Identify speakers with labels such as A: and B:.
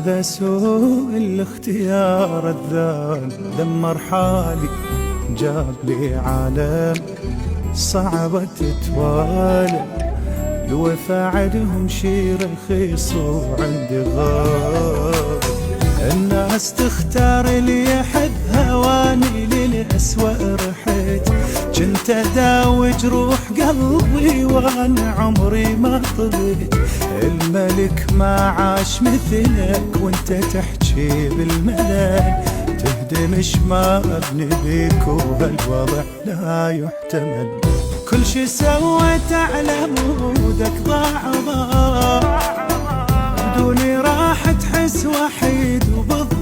A: هذا سوء الاختيار الذال دمر حالي، جاب لي عالم صعبة تتوالى. الوفا عندهم شي رخيص وعندي غالي. الناس تختار اللي يحب هواني، للأسوأ رحت كنت اداوي جروح قلبي وانا عمري ما طلت. الملك ما عاش مثلك وانت تحكي بالملل، تهدم شمال بيك وهالوضع لا يحتمل. كل شي سويت على مودك ضاع بدوني راح تحس وحيد وبالضبط